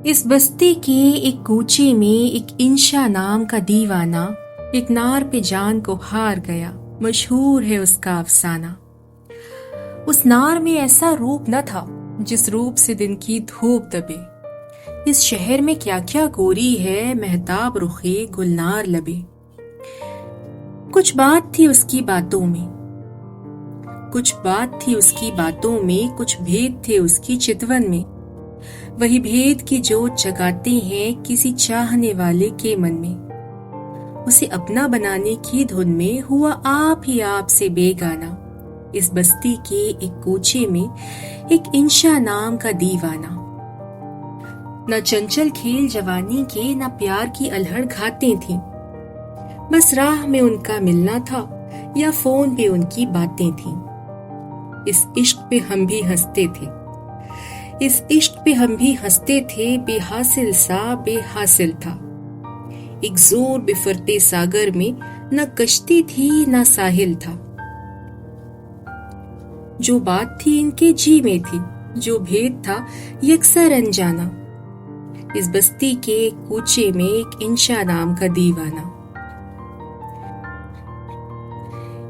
اس بستی کے ایک کوچے میں ایک انشا نام کا دیوانہ ایک نار پہ جان کو ہار گیا، مشہور ہے اس کا افسانہ۔ اس نار میں ایسا روپ نہ تھا جس روپ سے دن کی دھوپ دبے۔ اس شہر میں کیا کیا گوری ہے، مہتاب رخے گلنار لبے۔ کچھ بات تھی اس کی باتوں میں، کچھ بات تھی اس کی باتوں میں، کچھ بھید تھے اس کی چتون میں۔ وہی بھید کی جوت جگاتے ہیں کسی چاہنے والے کے من میں۔ اسے اپنا بنانے کی دھن میں ہوا آپ ہی آپ سے بیگانہ۔ اس بستی کے ایک کوچے میں ایک انشا نام کا دیوانہ۔ نہ چنچل کھیل جوانی کے، نہ پیار کی الہڑ گھاتیں تھیں، بس راہ میں ان کا ملنا تھا یا فون پہ ان کی باتیں تھیں۔ اس عشق پہ ہم بھی ہنستے تھے، اس عشق پہ ہم بھی ہنستے تھے، بے حاصل سا بے حاصل تھا۔ ایک زور بفرتے ساگر میں نہ کشتی تھی نہ ساحل تھا۔ جو بات تھی ان کے جی میں تھی، جو بھید تھا یکسر انجانا۔ اس بستی کے کوچے میں ایک انشا نام کا دیوانہ۔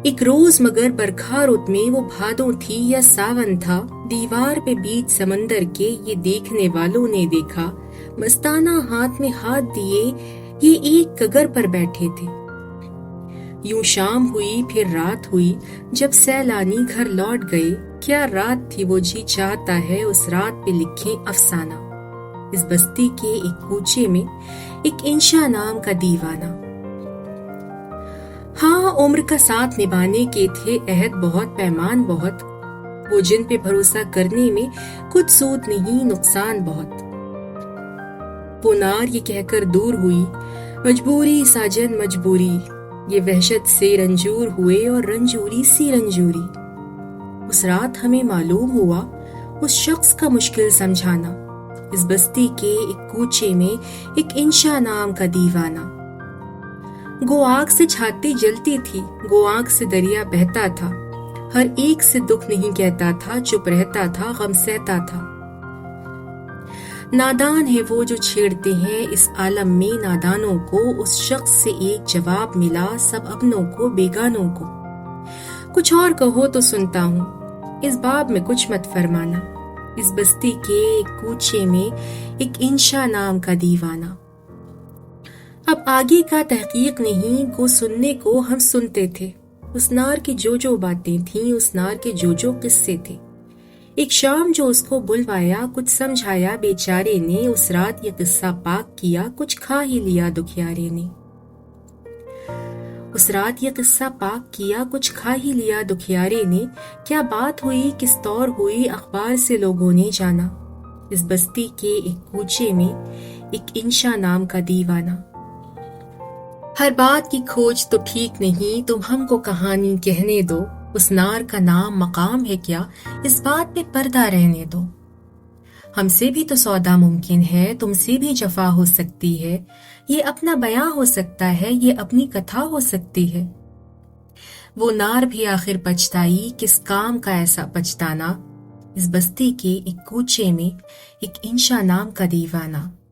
ایک روز مگر برکھا رت میں وہ بھادوں تھی یا ساون تھا، دیوار پہ بیچ سمندر کے یہ دیکھنے والوں نے دیکھا، مستانہ ہاتھ میں ہاتھ دیے یہ ایک کگر پر بیٹھے تھے۔ یوں شام ہوئی پھر رات ہوئی، جب سیلانی گھر لوٹ گئے، کیا رات تھی وہ جی چاہتا ہے اس رات پہ لکھیں افسانہ۔ اس بستی کے ایک کوچے میں ایک انشا نام کا دیوانہ۔ ہاں، عمر کا ساتھ نبھانے کے تھے عہد بہت، پیمان بہت، وہ جن پہ بھروسہ کرنے میں کچھ سود نہیں نقصان بہت۔ وہ نار یہ کہہ کر دور ہوئی، مجبوری ساجن مجبوری، یہ وحشت سے رنجور ہوئے اور رنجوری سی رنجوری۔ اس رات ہمیں معلوم ہوا اس شخص کا مشکل سمجھانا۔ اس بستی کے ایک کوچے میں ایک انشا نام کا دیوانہ۔ گو آگ سے چھاتی جلتی تھی، گو آگ سے دریا بہتا تھا، ہر ایک سے دکھ نہیں کہتا تھا، چپ رہتا تھا، غم سہتا تھا۔ نادان ہے وہ جو چھیڑتے ہیں اس عالم میں نادانوں کو، اس شخص سے ایک جواب ملا سب اپنوں کو بیگانوں کو۔ کچھ اور کہو تو سنتا ہوں، اس باب میں کچھ مت فرمانا۔ اس بستی کے ایک کوچے میں ایک انشا نام کا دیوانہ۔ اب آگے کا تحقیق نہیں، گو سننے کو ہم سنتے تھے۔ اس نار کی جو جو باتیں تھیں، اس نار کے جو جو قصے تھے۔ ایک شام جو اس کو بلوایا، کچھ سمجھایا بیچارے نے، اس رات یہ قصہ پاک کیا، کچھ کھا ہی لیا دکھیارے نے۔ اس رات یہ قصہ پاک کیا، کچھ کھا ہی لیا دکھیارے نے۔ کیا بات ہوئی، کس طور ہوئی، اخبار سے لوگوں نے جانا۔ اس بستی کے ایک کوچے میں ایک انشا نام کا دیوانہ۔ ہر بات کی کھوج تو ٹھیک نہیں، تم ہم کو کہانی کہنے دو، اس نار کا نام مقام ہے کیا، اس بات پہ پردہ رہنے دو۔ ہم سے بھی تو سودا ممکن ہے، تم سے بھی جفا ہو سکتی ہے، یہ اپنا بیاں ہو سکتا ہے، یہ اپنی کتھا ہو سکتی ہے۔ وہ نار بھی آخر پچھتائی، کس کام کا ایسا پچھتانا۔ اس بستی کے ایک کوچے میں ایک انشا نام کا دیوانہ۔